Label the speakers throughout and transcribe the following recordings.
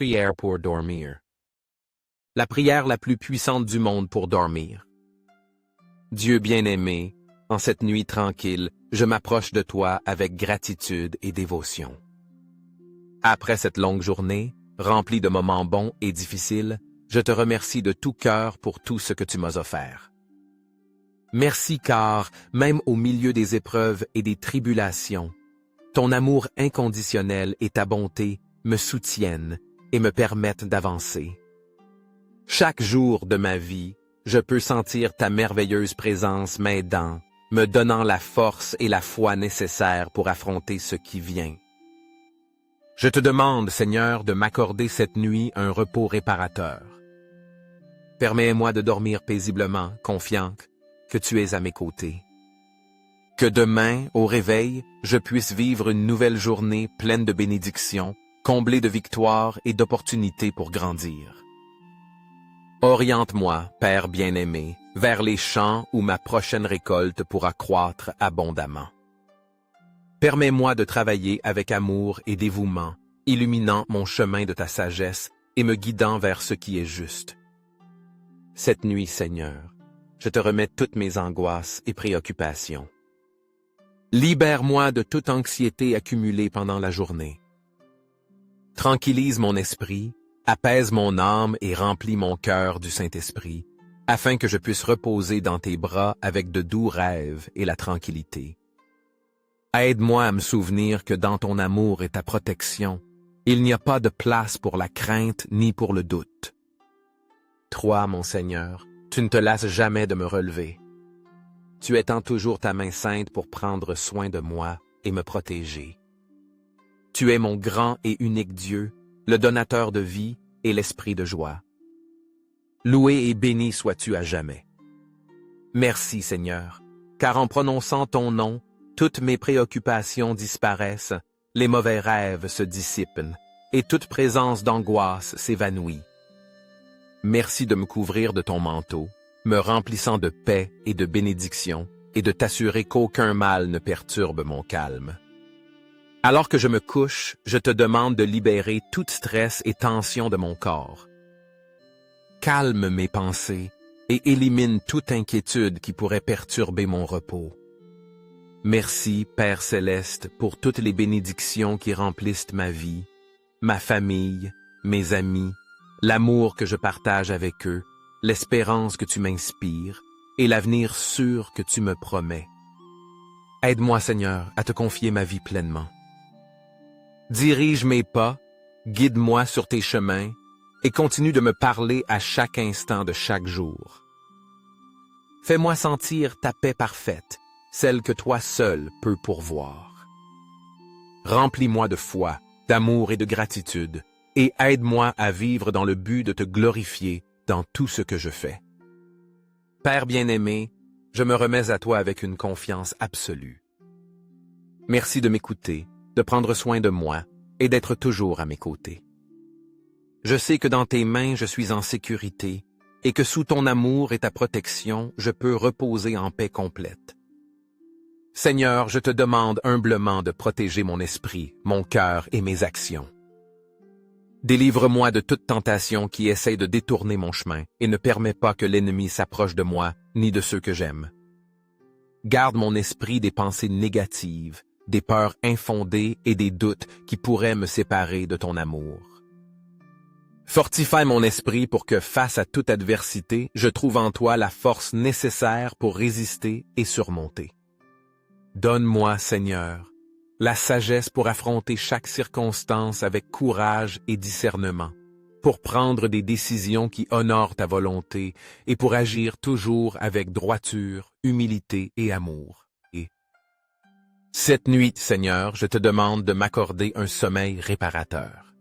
Speaker 1: prière pour dormir. La prière la plus puissante du monde pour dormir. Dieu bien-aimé, en cette nuit tranquille, je m'approche de toi avec gratitude et dévotion. Après cette longue journée, remplie de moments bons et difficiles, je te remercie de tout cœur pour tout ce que tu m'as offert. Merci car, même au milieu des épreuves et des tribulations, ton amour inconditionnel et ta bonté me soutiennent et me permettent d'avancer. Chaque jour de ma vie, je peux sentir ta merveilleuse présence m'aidant, me donnant la force et la foi nécessaires pour affronter ce qui vient. Je te demande, Seigneur, de m'accorder cette nuit un repos réparateur. Permets-moi de dormir paisiblement, confiant que tu es à mes côtés. Que demain, au réveil, je puisse vivre une nouvelle journée pleine de bénédictions, comblée de victoires et d'opportunités pour grandir. Oriente-moi, Père bien-aimé, vers les champs où ma prochaine récolte pourra croître abondamment. Permets-moi de travailler avec amour et dévouement, illuminant mon chemin de ta sagesse et me guidant vers ce qui est juste. Cette nuit, Seigneur, je te remets toutes mes angoisses et préoccupations. Libère-moi de toute anxiété accumulée pendant la journée. Tranquillise mon esprit, apaise mon âme et remplis mon cœur du Saint-Esprit, afin que je puisse reposer dans tes bras avec de doux rêves et la tranquillité. Aide-moi à me souvenir que dans ton amour et ta protection, il n'y a pas de place pour la crainte ni pour le doute. Toi, mon Seigneur, tu ne te lasses jamais de me relever. Tu étends toujours ta main sainte pour prendre soin de moi et me protéger. Tu es mon grand et unique Dieu, le donateur de vie et l'esprit de joie. Loué et béni sois-tu à jamais. Merci, Seigneur, car en prononçant ton nom, toutes mes préoccupations disparaissent, les mauvais rêves se dissipent, et toute présence d'angoisse s'évanouit. Merci de me couvrir de ton manteau, me remplissant de paix et de bénédiction, et de t'assurer qu'aucun mal ne perturbe mon calme. Alors que je me couche, je te demande de libérer tout stress et tension de mon corps. Calme mes pensées et élimine toute inquiétude qui pourrait perturber mon repos. Merci, Père Céleste, pour toutes les bénédictions qui remplissent ma vie, ma famille, mes amis, l'amour que je partage avec eux, l'espérance que tu m'inspires et l'avenir sûr que tu me promets. Aide-moi, Seigneur, à te confier ma vie pleinement. Dirige mes pas, guide-moi sur tes chemins et continue de me parler à chaque instant de chaque jour. Fais-moi sentir ta paix parfaite, celle que toi seul peux pourvoir. Remplis-moi de foi, d'amour et de gratitude, et aide-moi à vivre dans le but de te glorifier dans tout ce que je fais. Père bien-aimé, je me remets à toi avec une confiance absolue. Merci de m'écouter, de prendre soin de moi et d'être toujours à mes côtés. Je sais que dans tes mains je suis en sécurité et que sous ton amour et ta protection je peux reposer en paix complète. Seigneur, je te demande humblement de protéger mon esprit, mon cœur et mes actions. Délivre-moi de toute tentation qui essaie de détourner mon chemin et ne permet pas que l'ennemi s'approche de moi ni de ceux que j'aime. Garde mon esprit des pensées négatives, des peurs infondées et des doutes qui pourraient me séparer de ton amour. Fortifie mon esprit pour que, face à toute adversité, je trouve en toi la force nécessaire pour résister et surmonter. Donne-moi, Seigneur, la sagesse pour affronter chaque circonstance avec courage et discernement, pour prendre des décisions qui honorent ta volonté et pour agir toujours avec droiture, humilité et amour. Cette nuit, Seigneur, je te demande de m'accorder un sommeil réparateur.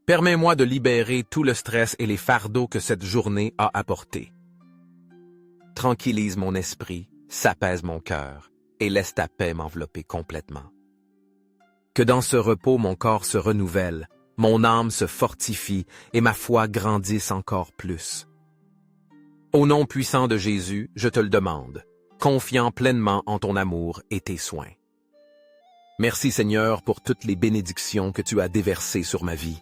Speaker 1: Permets-moi de libérer tout le stress et les fardeaux que cette journée a apportés. Tranquillise mon esprit, s'apaise mon cœur, et laisse ta paix m'envelopper complètement. Que dans ce repos mon corps se renouvelle, mon âme se fortifie et ma foi grandisse encore plus. Au nom puissant de Jésus, je te le demande, confiant pleinement en ton amour et tes soins. Merci Seigneur pour toutes les bénédictions que tu as déversées sur ma vie.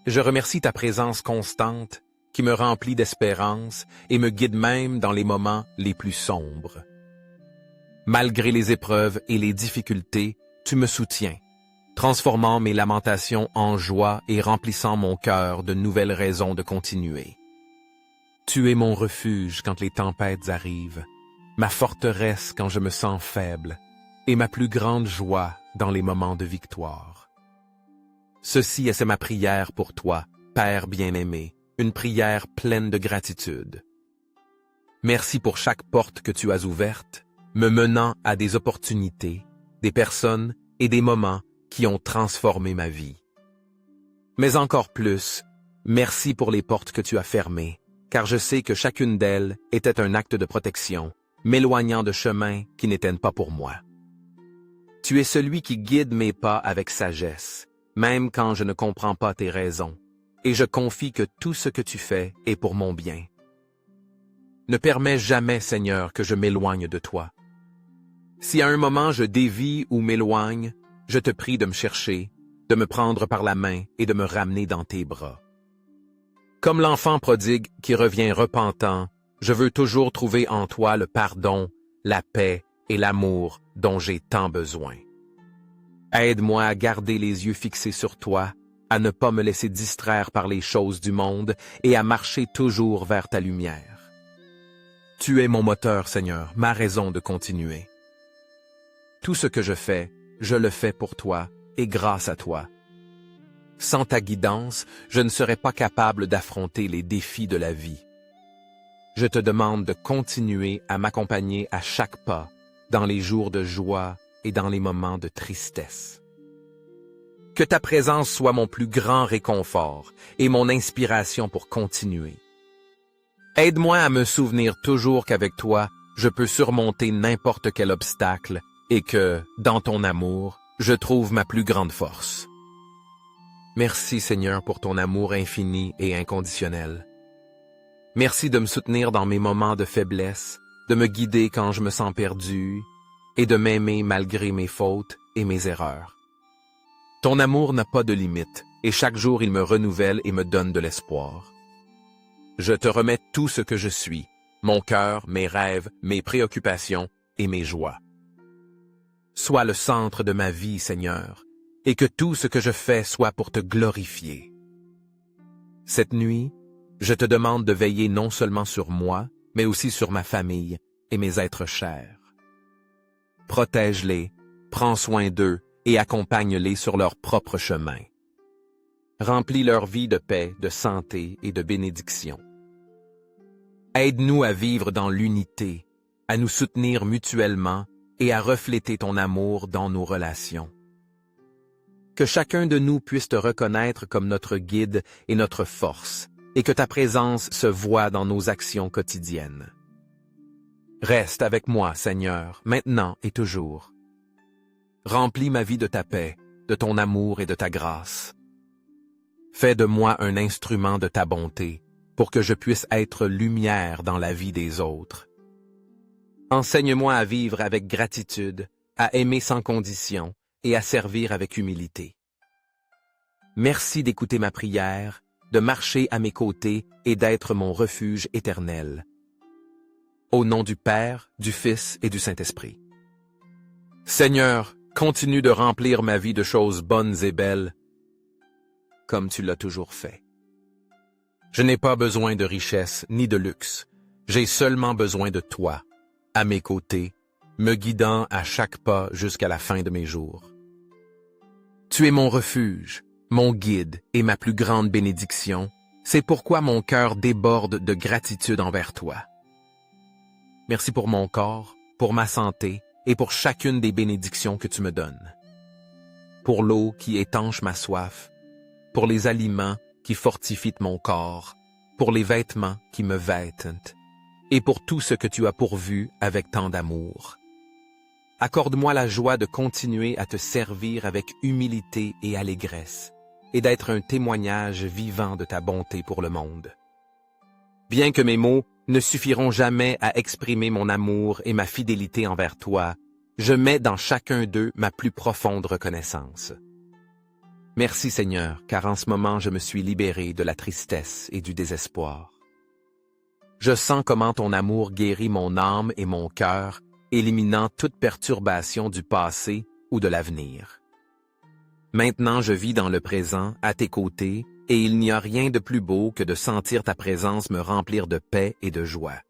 Speaker 1: Je remercie ta présence constante qui me remplit d'espérance et me guide même dans les moments les plus sombres. Malgré les épreuves et les difficultés, tu me soutiens, transformant mes lamentations en joie et remplissant mon cœur de nouvelles raisons de continuer. Tu es mon refuge quand les tempêtes arrivent, ma forteresse quand je me sens faible, et ma plus grande joie dans les moments de victoire. Ceci est ma prière pour toi, Père bien-aimé, une prière pleine de gratitude. Merci pour chaque porte que tu as ouverte, me menant à des opportunités, des personnes et des moments qui ont transformé ma vie. Mais encore plus, merci pour les portes que tu as fermées, car je sais que chacune d'elles était un acte de protection, m'éloignant de chemins qui n'étaient pas pour moi. Tu es celui qui guide mes pas avec sagesse, même quand je ne comprends pas tes raisons, et je confie que tout ce que tu fais est pour mon bien. Ne permets jamais, Seigneur, que je m'éloigne de toi. Si à un moment je dévie ou m'éloigne, je te prie de me chercher, de me prendre par la main et de me ramener dans tes bras. Comme l'enfant prodigue qui revient repentant, je veux toujours trouver en toi le pardon, la paix et l'amour dont j'ai tant besoin. Aide-moi à garder les yeux fixés sur toi, à ne pas me laisser distraire par les choses du monde et à marcher toujours vers ta lumière. Tu es mon moteur, Seigneur, ma raison de continuer. Tout ce que je le fais pour toi et grâce à toi. Sans ta guidance, je ne serais pas capable d'affronter les défis de la vie. Je te demande de continuer à m'accompagner à chaque pas, dans les jours de joie et dans les moments de tristesse. Que ta présence soit mon plus grand réconfort et mon inspiration pour continuer. Aide-moi à me souvenir toujours qu'avec toi, je peux surmonter n'importe quel obstacle et que, dans ton amour, je trouve ma plus grande force. Merci Seigneur pour ton amour infini et inconditionnel. Merci de me soutenir dans mes moments de faiblesse, de me guider quand je me sens perdu et de m'aimer malgré mes fautes et mes erreurs. Ton amour n'a pas de limite et chaque jour il me renouvelle et me donne de l'espoir. Je te remets tout ce que je suis, mon cœur, mes rêves, mes préoccupations et mes joies. Sois le centre de ma vie, Seigneur, et que tout ce que je fais soit pour te glorifier. Cette nuit, je te demande de veiller non seulement sur moi, mais aussi sur ma famille et mes êtres chers. Protège-les, prends soin d'eux et accompagne-les sur leur propre chemin. Remplis leur vie de paix, de santé et de bénédiction. Aide-nous à vivre dans l'unité, à nous soutenir mutuellement et à refléter ton amour dans nos relations. Que chacun de nous puisse te reconnaître comme notre guide et notre force, et que ta présence se voie dans nos actions quotidiennes. Reste avec moi, Seigneur, maintenant et toujours. Remplis ma vie de ta paix, de ton amour et de ta grâce. Fais de moi un instrument de ta bonté, pour que je puisse être lumière dans la vie des autres. Enseigne-moi à vivre avec gratitude, à aimer sans condition et à servir avec humilité. Merci d'écouter ma prière, de marcher à mes côtés et d'être mon refuge éternel. Au nom du Père, du Fils et du Saint-Esprit. Seigneur, continue de remplir ma vie de choses bonnes et belles, comme tu l'as toujours fait. Je n'ai pas besoin de richesse ni de luxe, j'ai seulement besoin de toi, à mes côtés, me guidant à chaque pas jusqu'à la fin de mes jours. Tu es mon refuge, mon guide et ma plus grande bénédiction, c'est pourquoi mon cœur déborde de gratitude envers toi. Merci pour mon corps, pour ma santé et pour chacune des bénédictions que tu me donnes. Pour l'eau qui étanche ma soif, pour les aliments qui fortifient mon corps, pour les vêtements qui me vêtent, et pour tout ce que tu as pourvu avec tant d'amour. Accorde-moi la joie de continuer à te servir avec humilité et allégresse, et d'être un témoignage vivant de ta bonté pour le monde. Bien que mes mots ne suffiront jamais à exprimer mon amour et ma fidélité envers toi, je mets dans chacun d'eux ma plus profonde reconnaissance. Merci Seigneur, car en ce moment je me suis libéré de la tristesse et du désespoir. Je sens comment ton amour guérit mon âme et mon cœur, éliminant toute perturbation du passé ou de l'avenir. Maintenant je vis dans le présent, à tes côtés, et il n'y a rien de plus beau que de sentir ta présence me remplir de paix et de joie.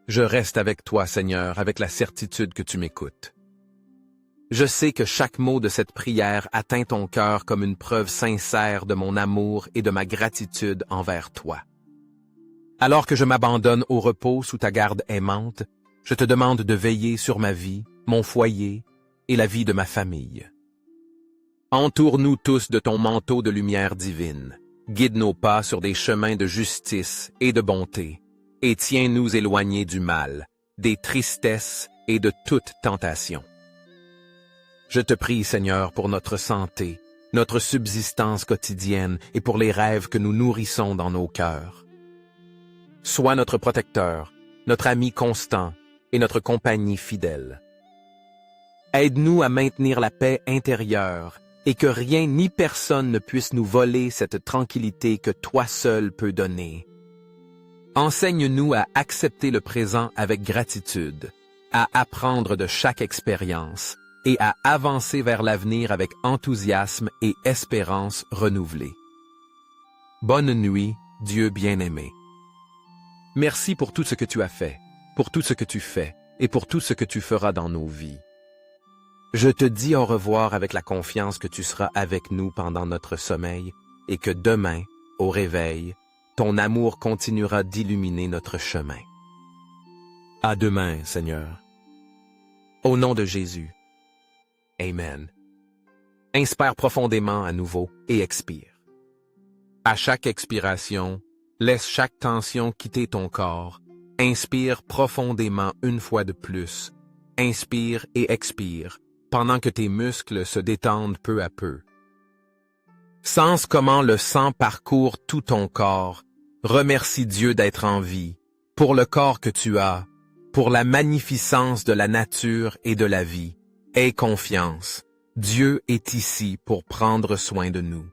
Speaker 1: Je reste avec toi, Seigneur, avec la certitude que tu m'écoutes. Je sais que chaque mot de cette prière atteint ton cœur comme une preuve sincère de mon amour et de ma gratitude envers toi. Alors que je m'abandonne au repos sous ta garde aimante, je te demande de veiller sur ma vie, mon foyer et la vie de ma famille. Entoure-nous tous de ton manteau de lumière divine, guide nos pas sur des chemins de justice et de bonté, et tiens-nous éloignés du mal, des tristesses et de toute tentation. Je te prie, Seigneur, pour notre santé, notre subsistance quotidienne et pour les rêves que nous nourrissons dans nos cœurs. Sois notre protecteur, notre ami constant et notre compagnie fidèle. Aide-nous à maintenir la paix intérieure et que rien ni personne ne puisse nous voler cette tranquillité que toi seul peux donner. Enseigne-nous à accepter le présent avec gratitude, à apprendre de chaque expérience et à avancer vers l'avenir avec enthousiasme et espérance renouvelée. Bonne nuit, Dieu bien-aimé. Merci pour tout ce que tu as fait, pour tout ce que tu fais et pour tout ce que tu feras dans nos vies. Je te dis au revoir avec la confiance que tu seras avec nous pendant notre sommeil et que demain, au réveil, ton amour continuera d'illuminer notre chemin. À demain, Seigneur. Au nom de Jésus. Amen. Inspire profondément à nouveau et expire. À chaque expiration, laisse chaque tension quitter ton corps. Inspire profondément une fois de plus. Inspire et expire, pendant que tes muscles se détendent peu à peu. Sens comment le sang parcourt tout ton corps. Remercie Dieu d'être en vie, pour le corps que tu as, pour la magnificence de la nature et de la vie. Aie confiance. Dieu est ici pour prendre soin de nous.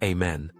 Speaker 1: Amen.